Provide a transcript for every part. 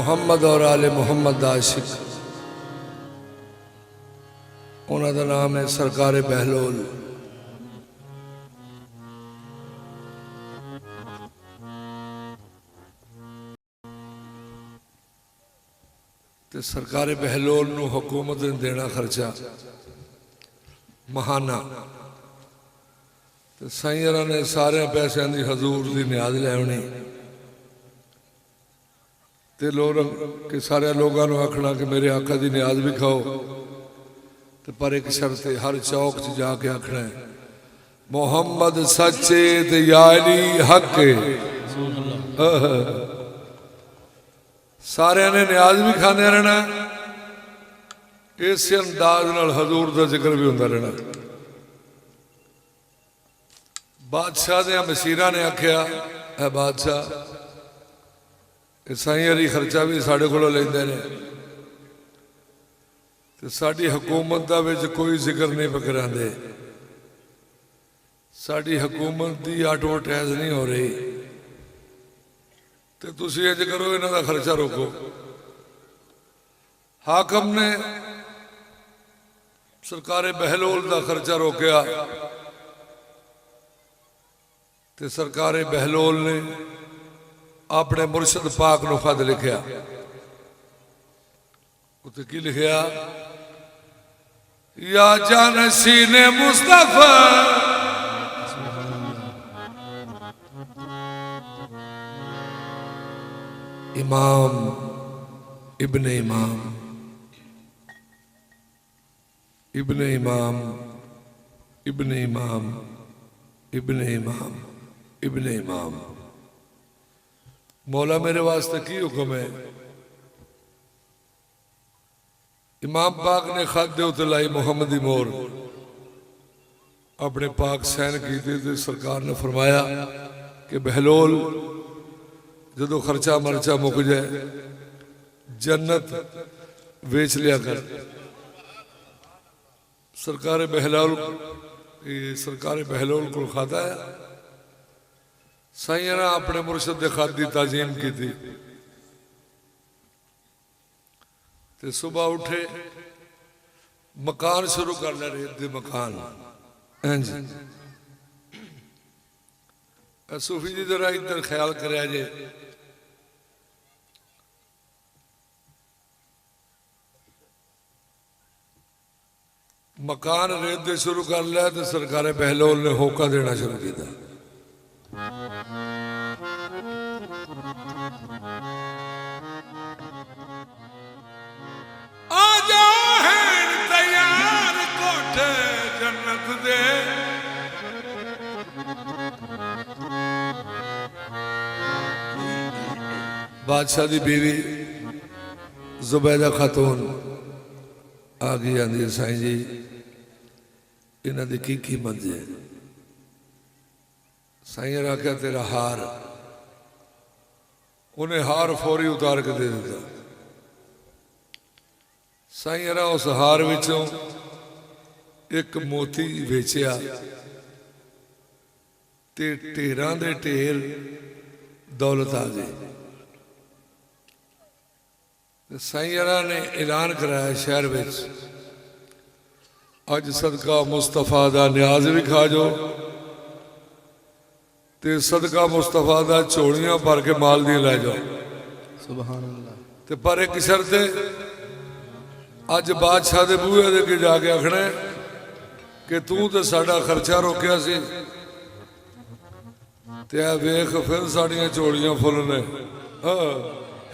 मुहम्मद और आले मुहम्मद दा आशिक, उन्हां दा नाम है सरकार बहलोल। ते सरकार बहलोल नूं हुकूमत ने देना खर्चा महाना। तो साईं ने सारे पैसों की हजूर की न्याज लैनी तो लोग कि सारे लोगों को आखना कि मेरे आका की न्याज भी खाओ। तो पर एक शर्त है, हर चौक च जाके आखना है मोहम्मद सच्चे ते या अली हक। सारे ने न्याज भी खाने रहना, इस अंदाज नाल हजूर का जिक्र भी होंदा रहना। बादशाह दे मसीरा ने आख्या है बादशाह साईं अली खर्चा भी साढ़े को लेंदे ने ते साडी हुकूमत दा विच कोई जिक्र नहीं पकड़ांदे, साडी हुकूमत दी एडवरटाइज नहीं हो रही, तो तुसीं इंज करो इन्हां दा खर्चा रोको। हाकम ने सरकार बहलोल का खर्चा रोकया तो सरकार बहलोल ने अपने मुर्शद पाक नूं खत लिखिया। उत्ते की लिखिया, या जानसीने मुस्तफा इमाम इब्ने इमाम इब्ने इमाम इब्ने इमाम इब्ने इमाम इब्ने इमाम। मौला मेरे वास्ते की हुक्म है? इमाम पाक ने खत दे उत्ते लाई मुहम्मदी मोहर, अपने पाक सैन की थी। सरकार ने फरमाया कि बहलोल जदों खर्चा मर्चा मुक जाए जन्नत वेच लिया कर। सरकार बहलोल को खाता है। साईं ने अपने मुर्शद के खत की ताजीम की थी। ते सुबह उठे मकान शुरू कर ले, रेत दे मकान। सूफी जी जरा इधर ख्याल करे जे, मकान रेत दे शुरू कर लिया तो सरकार बहलोल ने होका देना शुरू किया। आ जाओ हैं तैयार कोठे जन्नत दे, बादशाह की बीवी जुबैदा खातून आ गई। आंदी साईं जी इन्हां दी की कीमत है? साईं ने आख्या तेरा हार। उन्हें हार फौरी उतार के दे दिता। साईं ने उस हार विचों एक मोती वेचिया ते ढेरां दे ढेर दौलत आ गई। साईं ने ऐलान कराया शहर विच, अज सदका मुस्तफा दा न्याज भी खा जाओ ते सदका मुस्तफा दा झोलियां भर के माल दी लै जाओ। सुभान अल्लाह। ते पर एक शर्त है, अज बादशाह दे बूहे दे के जाके आखना कि तू तो साडा खर्चा रोकिया सी ते वेख फिर साड़ियां झोलियां फुल ने।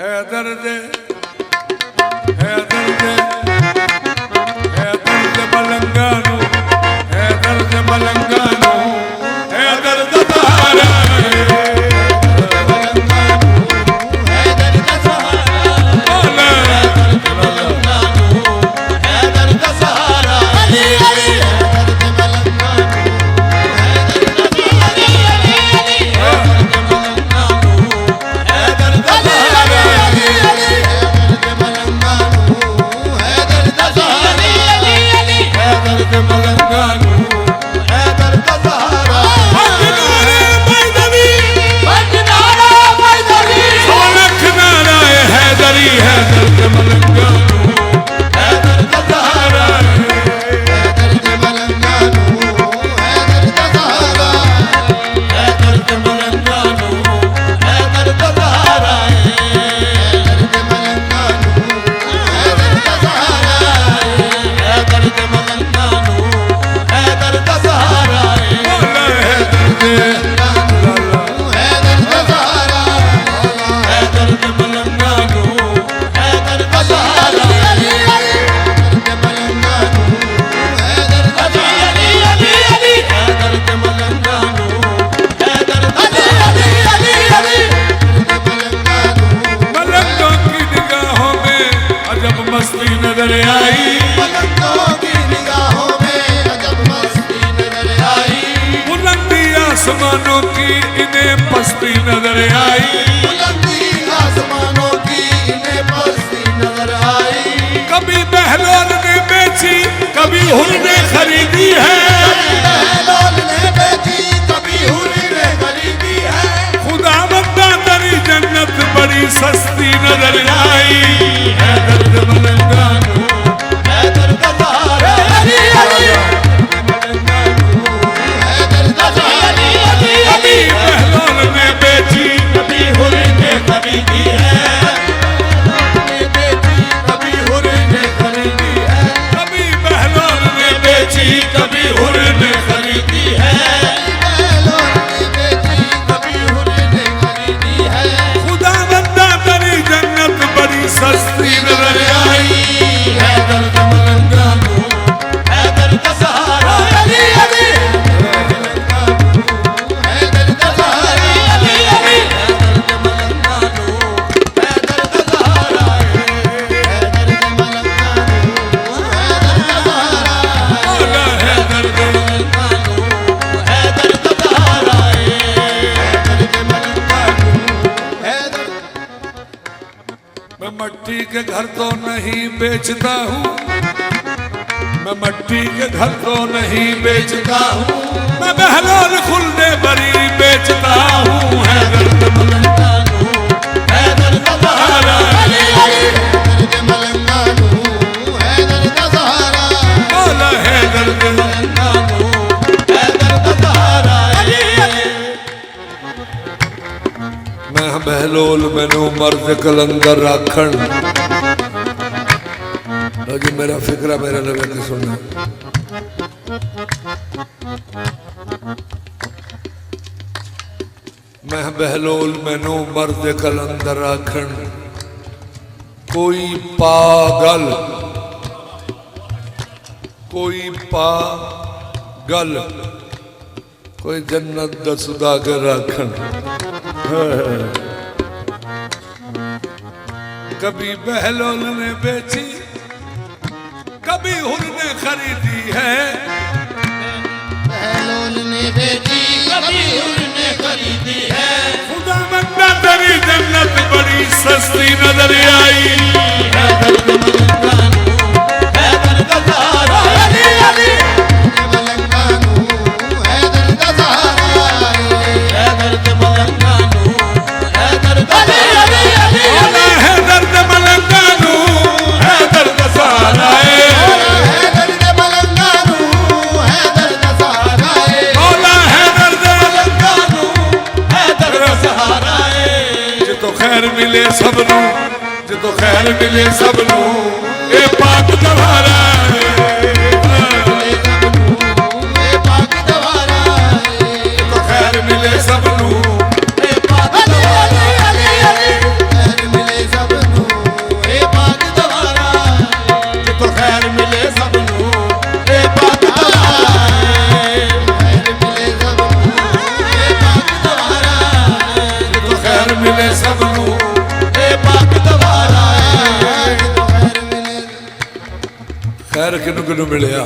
हैदर दे हैदर दे हैदर दे मलंगा नू, हैदर दे मलंगा नू, हैदर दा सहारा आसमानों की इन्हें पस्ती नजर आई, बुलंदी आसमानों की इन्हें पस्ती नजर आई। कभी बहलोल ने बेची कभी हुर ने खरीदी है, बहलोल ने बेची कभी हुर ने खरीदी है। खुदा बंदा तेरी जन्नत बड़ी सस्ती नजर आई। है दर्द मलंगानू, है दर्द सहारा अली अली, है दर्द सहारा अली अली। बहलोल ने बेची कभी हुर ने खरीदी है, कभी हुर ने खरीदी है। कभी बहलोल ने बेची कभी हुर ने खरीदी है, बहलोल ने बेची कभी हुर ने खरीदी है। खुदा बंदा तेरी जन्नत बड़ी सस्ती नजर आई। है दर्द मलंगानू, है दर्द सहारा अली अली, है दर्द सहारा अली अली। है दर्द मलंगानू, है दर्द सहारा, है दर्द मलंगानू, है दर्द सहारा, मौला है दर्द मलंगानू, है दर्द सहारा, है दर्द मलंगानू, है दर्द। मैं मट्टी के घर तो नहीं बेचता हूँ, मैं मट्टी के घर तो नहीं बेचता हूँ, मैं बहलोल खुलने बरी बेचता हूँ। है दर्द मलंगानू, है दर्द सहारा अली अली, दर्द मलंगानू, है दर्द सहारा, मौला है दर्द मलंगानू, है दर्द सहारा अली अली। मैं बहलोल मैनू मर्द कलंदर राखण। लो जी मेरा फिक्रा मेरे लगे के सुनना। मैं बहलोल मैनू मर्द कलंदर राखण, कोई पागल कोई पागल कोई जन्नत दा सुदागर राखण। कभी बहलोल ने बेची कभी हुर ने खरीदी है, बहलोल ने बेची कभी हुर ने खरीदी है। खुदा बंदा तेरी जन्नत बड़ी सस्ती नजर आई। है दर्द मलंगानू, है दर्द सहारा अली अली, मलंगानू, है दर्द सहारा, है दर्द मलंगानू, है दर्द सहारा अली अली। मौला है दर्द मलंगानू, है दर्द सहारा है दर्द मलंगानू, है दर्द सहारा, मौला है दर्द मलंगानू, है दर्द सहारा। जितो खैर मिले सबनू, जितो खैर मिले सबनू, ए पाक दवारा पाक दवारा, जितो खैर मिले सबनू, पाक दवारा अली अली, खैर मिले सबनू, ए पाक दवारा, जितो खैर मिले सबनू, ए पाक दवारा, खैर मिले सबनू, ए पाक दवारा, जितो खैर मिले सबनू। ए पाक दवारा, खैर मिले। खैर किनू किनू मिलिया,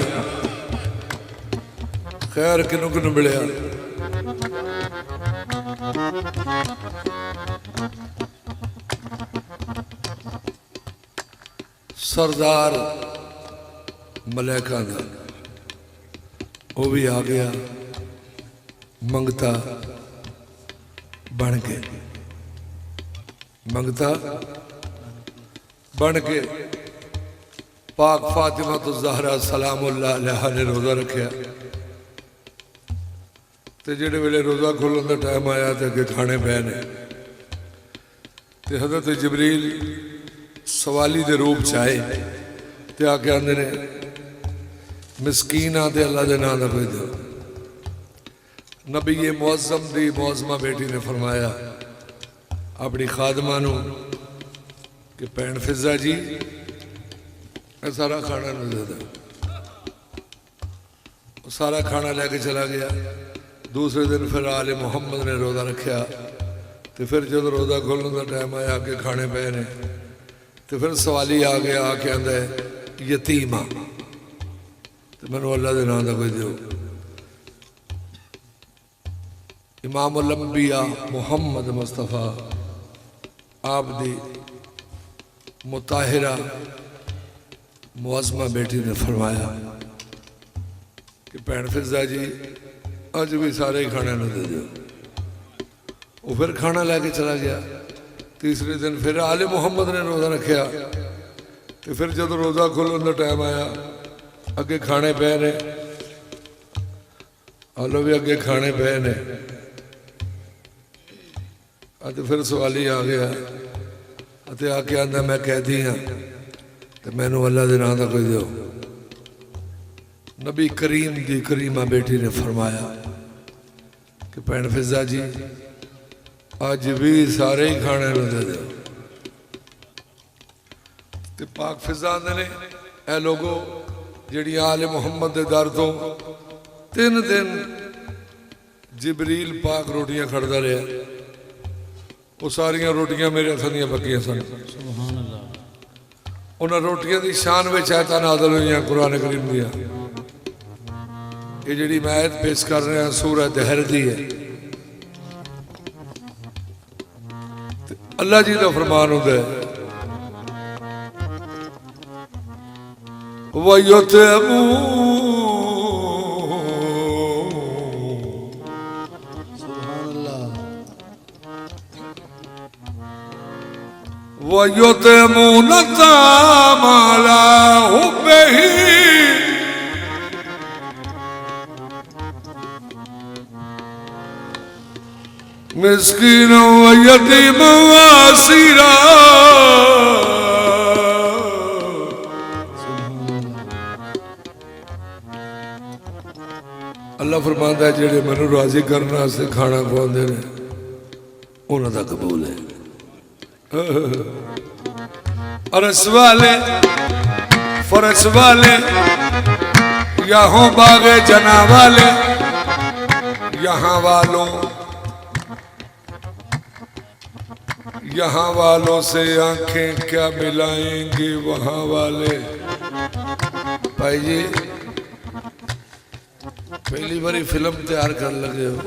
खैर किनू किनू मिलिया। सरदार मलैका दा वो भी आ गया मंगता बन के, मंगता बन के पाक फातिमा तो ज़हरा सलामुल्लाह अलैहा ने रोज़ा रखा। तो जेड़े वेले रोज़ा खोलन का टाइम आया तो अगे खाने पै ने, तो हज़रत जबरील सवाली के रूप च आए तो आके आंदे ने मिसकीन आते अल्लाह के नाम का कोई दो। नबी ये मुअज़्ज़म दी मुअज़्ज़मा बेटी ने फरमाया अपनी खादमा नू कि भैन फिजा जी मैं सारा खाना नहीं देता। सारा खाना लैके चला गया। दूसरे दिन फिर आले मुहम्मद ने रोज़ा रखा। तो फिर जो रोज़ा खोलने का टाइम आया के खाने पे ने, तो फिर सवाली आ गया आके आंदा है यतीम आ, तो मैनू अल्लाह के नाम का कोई दो। इमामुल अंबिया मुहम्मद मुस्तफ़ा आप दी मुताहिरा मुअज़्ज़मा बेटी ने फरमाया कि भैन फिजा जी अज भी सारे ही खाने दे दो। वो फिर खाना लैके चला गया। तीसरे दिन फिर आले मुहम्मद ने रोज़ा रखा तो फिर जो रोज़ा खुलन का टाइम आया अगे खाने पे ने आलो भी अगे खाने पे ने तो फिर सवाल ही आ गया आके आंदा मैं कहती हाँ तो मैनू अल्लाह के नाम का कोई दो। नबी करीम की करीमा बेटी ने फरमाया कि भैन फिजा जी अज भी सारे ही खाने दे दो। ते पाक फिजा आंदे ने ए लोगो जिहड़ियां आले मुहम्मद दे दर तो 3 दिन जिबरील पाक रोटियां खड़दा रहा। वो सारिया रोटियां मेरे हथों दी पक्कियां सन। उन्होंने रोटियां की शान में आयतां नाज़िल होईयां कुरान करीम दियां। ये जिहड़ी मैं आयत पेश कर रहा सूरह दहर दी है। अल्लाह जी का फरमान होता है वयुतमून ताम अला हुब्बिही मिस्कीना व यतीमा व असीरा। अल्लाह फरमांदा है जेड़े मैनू राजी करने वास्ते खाना खवांदे ने उन्हां दा कबूल है। अरस वाले फरस वाले यहाँ बागे जना वाले यहाँ वालों से आंखें क्या मिलाएंगे वहां वाले। भाई जी पहली बारी फिल्म तैयार कर लगे हो।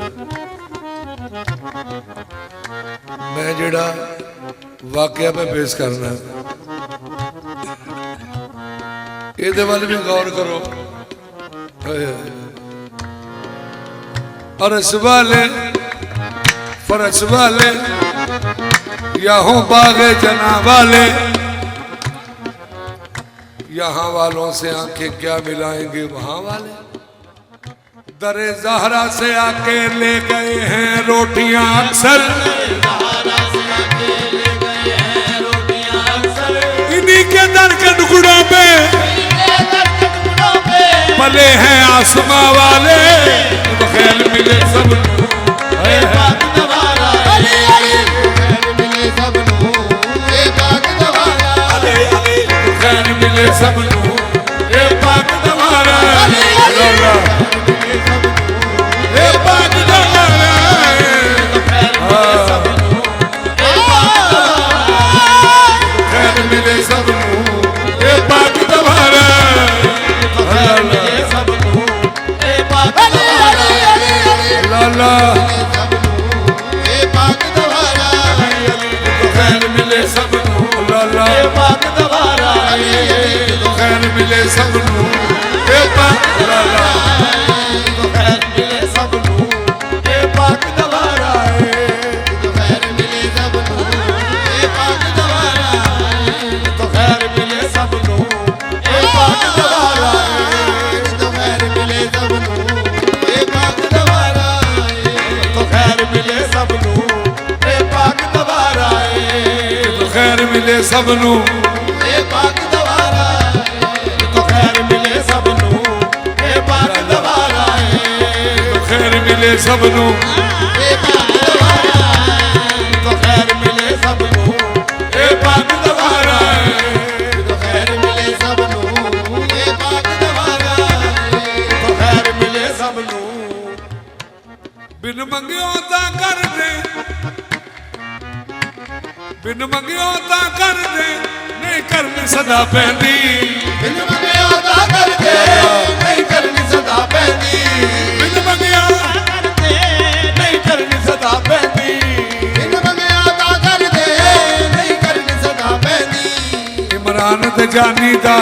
मैं जेड़ा वाकया पे पेश करना ये वाल भी गौर करो। अरस वाले फरस वाले यहाँ बागे जना वाले यहाँ वालों से आंखें क्या मिलाएंगे वहां वाले। दरे ज़हरा से आके ले गए हैं रोटियां अक्सर इन्हीं के दर के टुकड़ों पे पले हैं आसमां वाले। तो खैर मिले सब खैर मिले सब ये पाक दवारा ये पाक दवारा खैर मिले सब ये पाक दवारा लाला खैर मिले सब लाला खैर मिले सब ये पाक लाला खैर मिले सब ये पाक दवारा तो खैर मिले सब ये पाक दवारा तो खैर मिले सब ये पाक दवारा तो खैर मिले सब ये पाक दवारा तो खैर मिले सब ये पाक दवारा तो खैर मिले सब ये पाक दवारा तो खैर मिले सब ये पाक दवारा तो खैर मिले सब ये पाक दवारा तो खैर मिले सब ये पाक दवारा तो खैर मिले सब ये पाक दवारा तो खैर मिले सब बिन मंगियो ता कर दे बिन मंगियो ता कर दे नहीं करनी सदा पैंदी बिन मंगियो ता कर दे नहीं करनी सदा पैंदी बिन मंगियो ता कर दे नहीं करनी जानी दा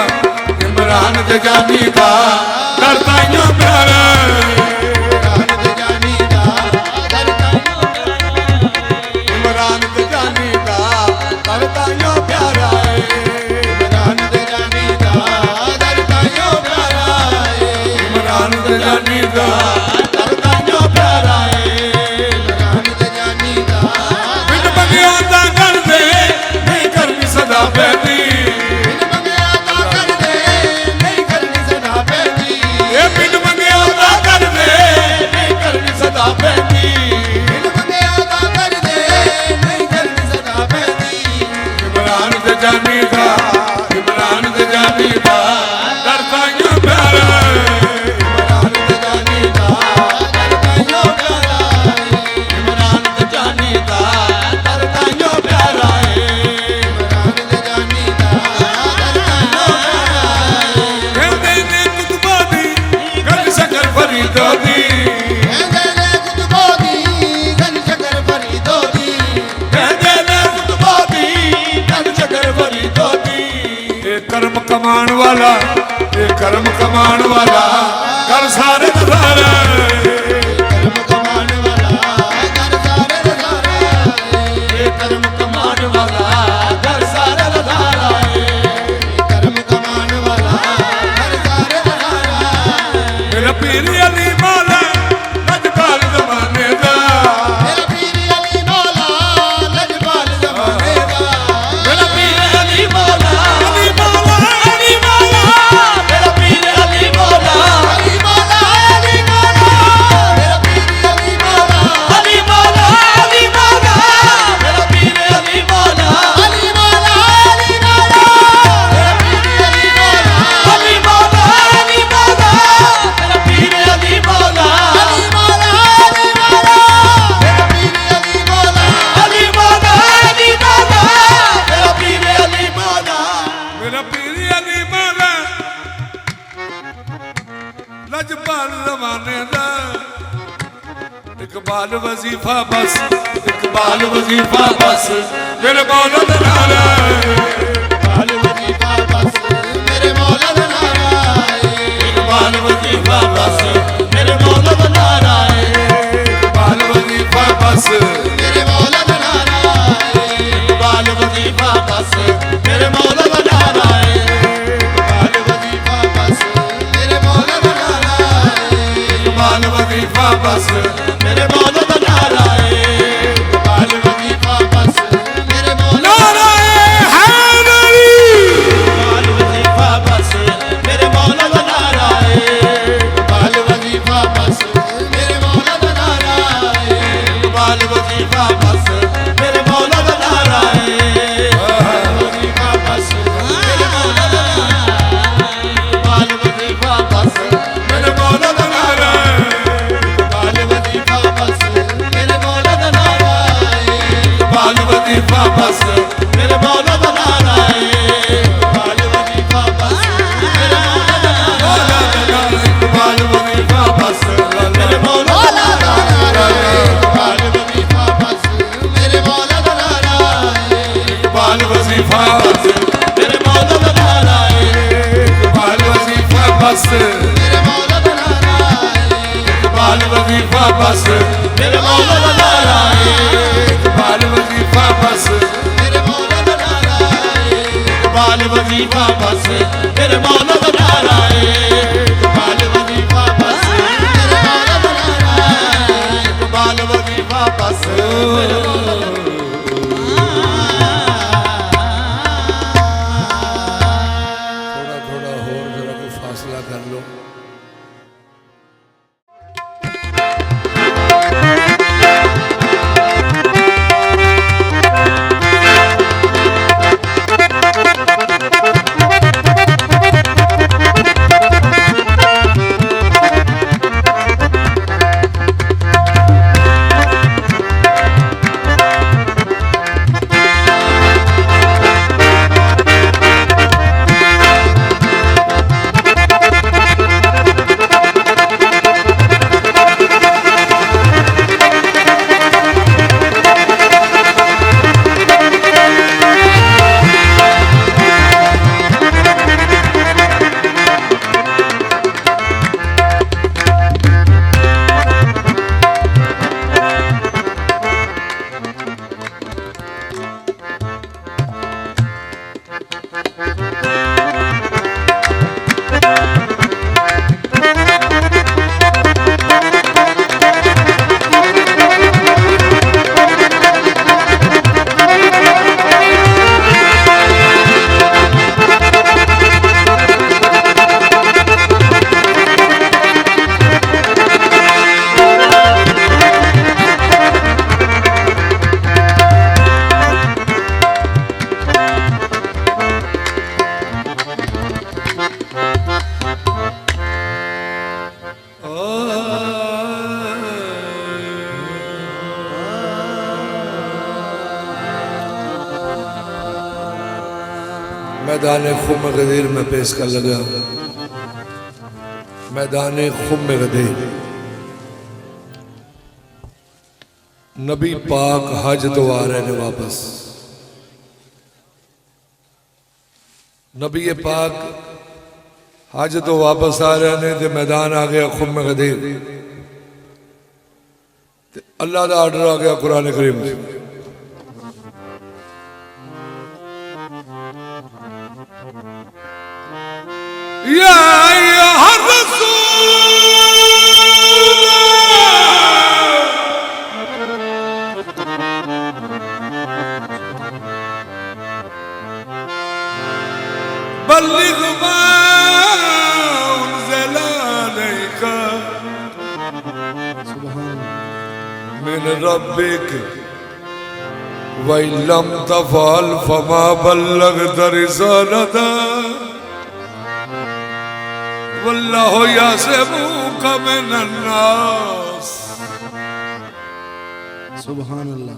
इमरान ते जानी दा करता यूं प्यार इमरान ते जानी दा करता यूं प्यार इमरान ते जानी दा करता यूं प्यार इमरान ते जानी दा करता यूं प्यार इमरान ते जानी दा करता यूं प्यार इमरान ते जानी दा बिन मंगिया दा कर दे नहीं करनी सदा पैदी बिन मंगिया दा कर दे नहीं करनी सदा पैदी ए बिन मंगिया दा कर दे नहीं करनी सदा पैदी बिन मंगिया दा कर दे नहीं करनी सदा पैदी इमरान ते जानी दा इमरान ते जानी दा करता यूं प्यार इमरान ते जानी दा करता यूं प्यार इमरान ते जानी दा करता यूं प्यार इमरान ते जानी दा करता यूं प्यार कहते ने कुतुबा दी गल शकर फरीदा दी कहंदे ने कुतुबा दी गन शकर फरीदो दी कहते ने कुतुबा दी गल शकर फरीदा दी ए कर्म कमान वाला ए कर्म कमान वाला कर सारे नजारे कर्म कमान वाला कर सारे नजारा ये कर्म कमान वाला कर सारे नजारा कर्म कमान वाला कर सारे नजारा मेरा पीर अली मौला लजपाल जमाने दा मेरा पीर अली मौला लजपाल ज़माने दा मेरा पीर अली मौला अली मौला अली मौला मेरा पीर अली मौला अली मौला अली मौला मेरा पीर अली मौला अली मौला अली मौला मेरा पीर अली मौला अली मौला अली मौला मेरा पीर अली मौला अली मौला अली मौला मेरा पीर अली मौला अली मौला अली मौला मेरा पीर अली मौला अली मौला अली मौला मेरा पीर अली मौला मेरा पीर अली मौला लजपाल जमाने दा इकबाल वजीफा बस इकबाल वजीफा बस मेरे मौला दा नारा बाल वजीफा बस मेरे मौला दा नारा इकबाल वजीफा बस मेरे मौला दा नारा इकबाल वजीफा बस मेरे मौला दा नारा बाल वजीफा बस मेरे मौला दा नारा बाल वजीफा बस मेरे मौला दा नारा इकबाल वजीफा बस मेरे मौला दा नारा बाल वजीफा बस मेरे मौला नारा हैदरी बाल वजीफा बस मेरे मौला दा नारा बाल वजीफा बस मेरे मौला दा नारा बाल वजीफा बस मेरे मौला दा नारा वजीफा बस मेरे मौला दा नारा बाल वजीफा बस मेरे मौला दा नारा बाल वजीफा बस मेरे मौला दा नारा इकबाल वजीफा बस मेरे मौला दा नारा बाल वजीफा बस मेरे मौला दा नारा इकबाल वजीफा बस मेरे मौला दा नारा बाल वजीफा बस मेरे मौला दा नारा इकबाल वजीफा बस मेरे मौला दा नारा इकबाल वजीफा बस मेरे मौला दा नारा इकबाल वजीफा बस मेरे मौला दा नारा इकबाल वजीफा बस मेरे मौला दा नारा बाल वजीफा बस मेरे मौला दा नारा बाल वजीफा बस मेरे मौला दा नारा बाल वजीफा बस मेरे मौला दा थोड़ा थोड़ा होर जरा कोई फासला कर लो मैदान खुम गदीर में पेश कर लगा। मैदान खुम गदीर नबी पाक हज तो आ रहे ने वापस। नबी पाक हज तो वापस आ रहे ने ते मैदान आ गया खुम गदीर। अल्लाह का आर्डर आ गया कुरान करीम से। या अय्युहर बल्लिग मा उन्ज़िला अलैका मिन रब्बिक व इल्लम तफ़अल फमा बल्लगत रिसालता वल्लाहु यासिमुका मिनन नास। सुभान अल्लाह।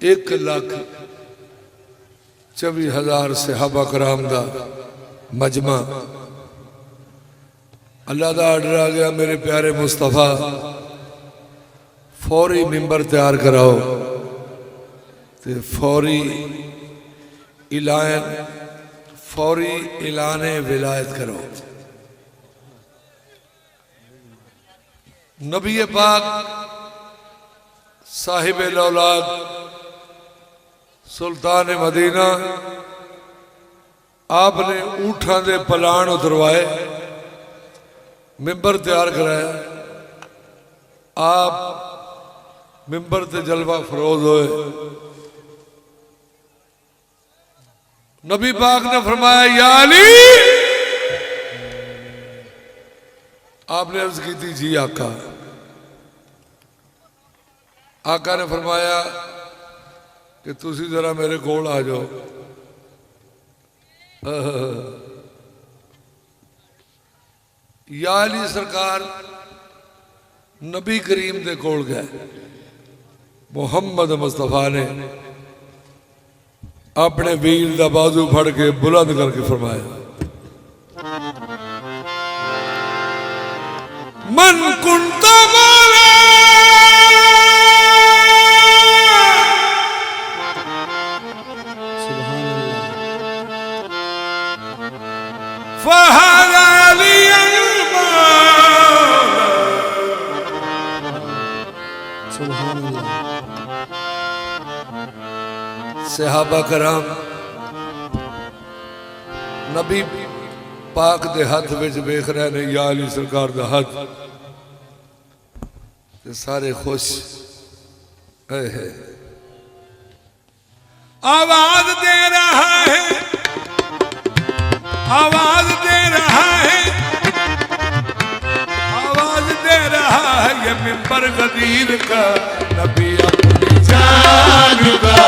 1,24,000 सहाबा कराम दा मजमा। अल्लाह का आर्डर आ गया मेरे प्यारे मुस्तफा फौरी मिंबर तैयार कराओ ते फौरी ऐलान विलायत करो। नबी पाक साहिब औलाद सुल्तान मदीना आपने ऊँठां दे पलाण उतरवाए, मिंबर तैयार कराया। आप मिंबर ते जलवा फरोज होए। नबी पाक ने फरमाया या अली। आपने अर्ज की थी जी आका। आका ने फरमाया कि तुसी जरा मेरे कोल आ जाओ। या अली सरकार नबी करीम दे कोल गए। मुहम्मद मुस्तफा ने अपने वीर दा बाजू फड़ के बुलंद करके फरमाया मन कुंता मौला सुभान अल्लाह। फहदा अली सुभान अल्लाह। सहाबा कराम नबी पाक दे हाथ विच वेख रहे ने या अली सरकार दा हाथ ते सारे खुश है। आवाज दे रहा है, आवाज दे रहा है, आवाज दे रहा है ये मिंबर गदीर का। नबी अपनी जान का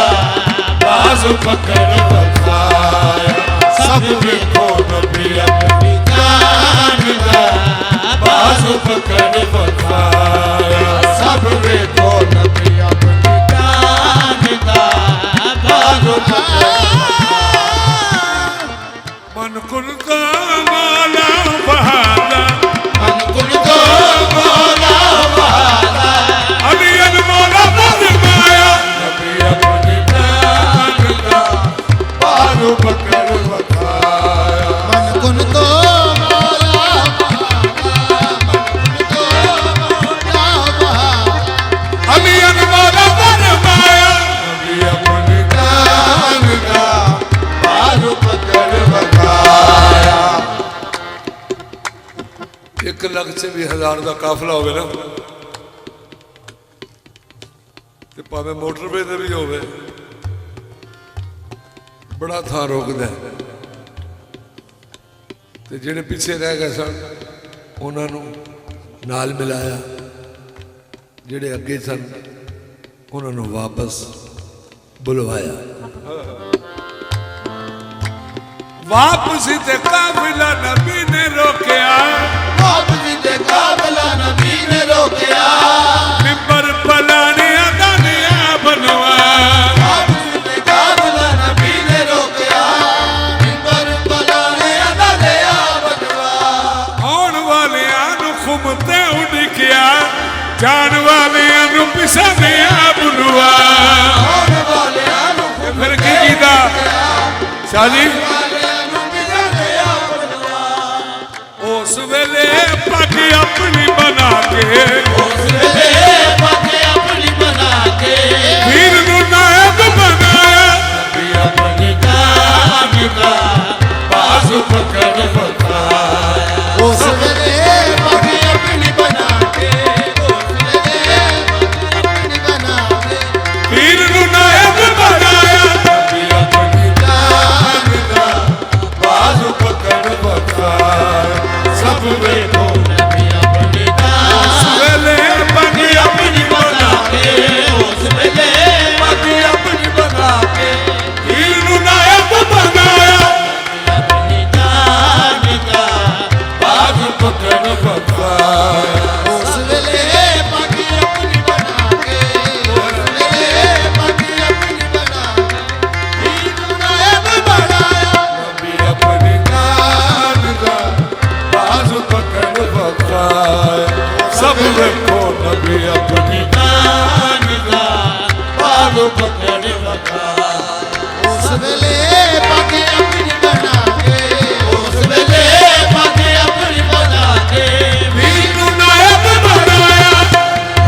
बाजू पकड़ बखाया सब देखो। नबी अपनी जान का बाजू पकड़ बखाया सब देखो। नबी अपनी जान का बाजू पकड़ मन कुल का माला बहादा मन कुल का माला बहादा अली अनमोला फरमाया नबी अपनी जान का बाजू पकड़ बखाया मन कुन तो मौला अली अनमोला फरमाया नबी अपनी जान का बाजू पकड़ बखाया। 1,00,000 का काफिला होवे ना ते भावें मोटरवे ते भी होवे बड़ा थां रोकदा है। ते जिहड़े पिछे रह गए सन उन्होंने नाल मिलाया, जिहड़े अगे सन उन्होंने वापस बुलवाया। वापसी ते काफिला नबी ने रोकिया, वापसी ते काफिला नबी ने रोकिया। मिंबर पलानिया दानिया बनवा। वापसी ते काफिला नबी ने रोकिया। मिंबर उड़िकिया जान वाले पिसा ने बुलवा फिर की कीता शाह जी उस वेले पग अपनी बना के वीर नूं नायब बनाया बाजू पकड़ बखाया उस वेले पग अपनी बना के वीर नूं नायब बनाया बाजू पकड़ बखाया सब वेखो नबी अपनी उस वेले पग अपनी बना के उस वेले पग अपनी बना के वीर नूं नायब बनाया अपनी जान का बाजू पकड़ बखाया उस वेले पग अपनी बना के उस वेले पग अपनी बना के नायब बनाया नबी अपनी जान का बाजू पकड़ बखाया सब देखो नबी अपनी जान का बाजू पकड़ बखाया उस वेले पग अपनी बना के उस वेले पग अपनी बना के वीर नूं नायब बनाया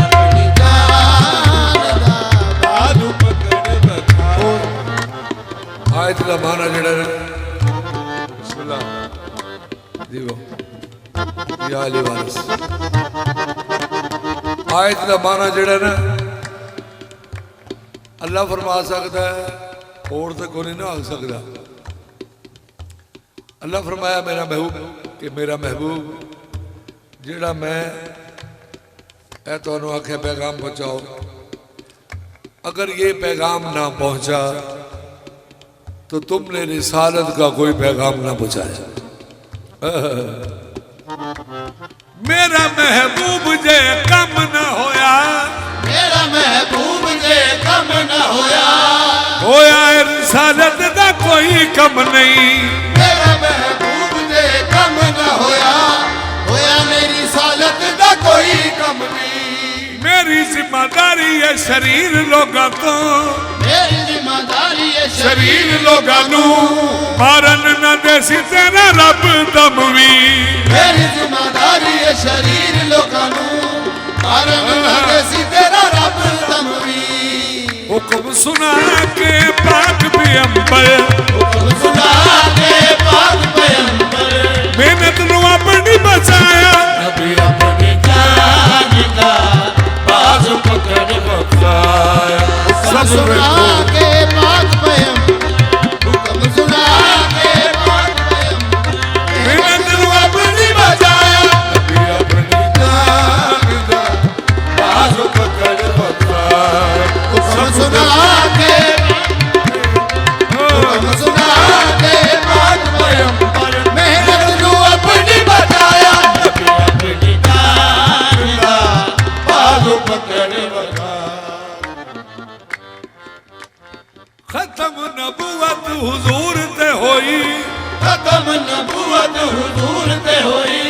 अपनी जान का बाजू पकड़ बखाया आयत का माना जड़ा बिस्मिल्लाह दीवो या अली वारिस आयत का माना जड़ा ना अल्लाह फरमा सकता है और तो कोई ना हो सकता अल्लाह फरमाया मेरा महबूब कि मेरा महबूब जड़ा मैं तो आखे पैगाम पहुंचाओ अगर ये पैगाम ना पहुंचा तो तुमने रिसालत का कोई पैगाम ना पहुंचाया मेरा महबूब जे कम ना होया मेरा महबूब जे कम न होया रिसालत का कोई कम नहीं मेरा महबूब जे कम न होया मेरी सालत दा कोई कम नहीं मेरी जिम्मेदारी है शरीर लोगां तो मेरी जिम्मेदारी है शरीर लोगां नू मारन ना देसी तेरा रब दमवी मेरी जिम्मेदारी है शरीर लोकां नू मारन ना देसी तेरा रब दमवी हुक्म सुना के पाक पैगंबर हुक्म सुना के पाक पैगंबर मेहनत नू अपनी बचाया नबी अपनी जान का बाजू पकड़ बखाया सब सुना के पाक पैगंबर हुक्म सुना के पाक पैगंबर मेहनत नू अपनी बचाया नबी अपनी जान दा बाजू पकड़ बखाया हुक्म सुना के हुक्म सुना के पाक पैगंबर मेहनत नू अपनी बचाया नबी अपनी जान का बाजू पकड़ बखाया खत्म नबूवत हुजूर ते होई खत्म नबूवत हुजूर ते होई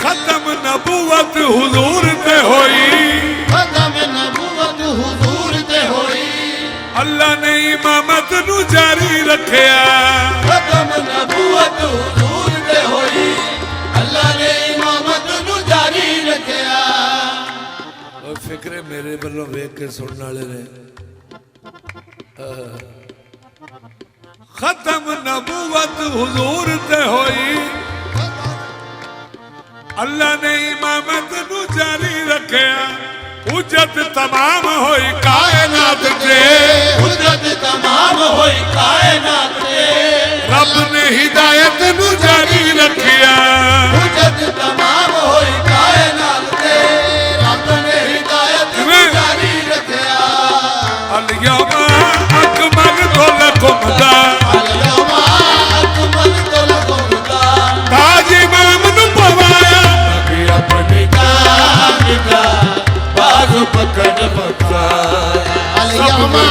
खत्म नबूवत हुजूर ते होई खत्म नबूवत हुजूर ते होई अल्लाह ने इमामत नू जारी रखया खत्म नबूवत हुजूर ते होई अल्लाह ने इमामत नू जारी रखया और फिक्रे मेरे बल्लों वेख के सुनने वाले ने खत्म नबूवत हुजूर ते होई अल्लाह ने इमामत नू जारी रखया उजत तमाम होई कायनात ते हुज्जत तमाम होई कायनात ते रब ने हिदायत नू जारी रखया हुज्जत तमाम होई कायनात ते रब ने हिदायत नू जारी रखया अल-यौमा अकमलतु लकुम दा अल-यौमा अकमलतु लकुम दा ताज इमाम नू पवाया नबी अपनी जान का बाजू पकड़ बखाया अल-यौमा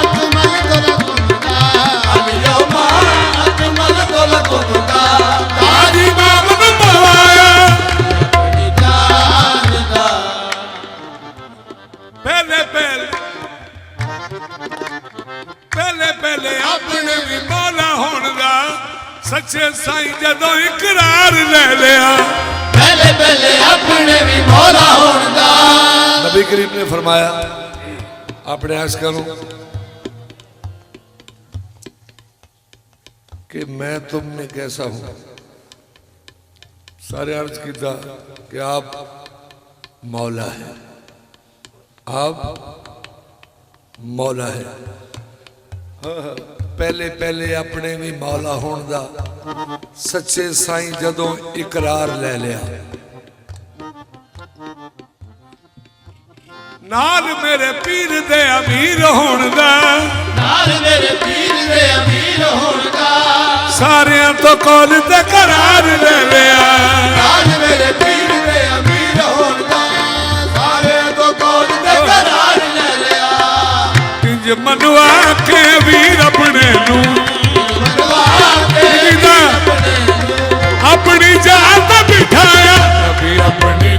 अकमलतु लकुम दा अल-यौमा अकमलतु लकुम दा ताज इमाम नू पवाया अपनी जान सच्चे साईं जदों इकरार ले लिया पहले पहले अपने भी मौला होंदा। नबी करीम ने फरमाया अपने आशिकां नूं कि मैं तुम में कैसा हूं। सारे अर्ज किया कि आप मौला है, आप मौला है। पहले पहले अपने भी मौला होने दा सच्चे साईं जदों इकरार ले लिया नाल मेरे पीर दे अमीर होने दा, नाल मेरे पीर दे अमीर होंदा। सारे तो कौल ते करार ले लिया नाल मेरे पीर दे अमीर होंदा। सारे तो कौल ते करार ले लिया। इंज मनवा के वीर अपने नूं मनवा के अपनी जात बिठाया, नबी अपनी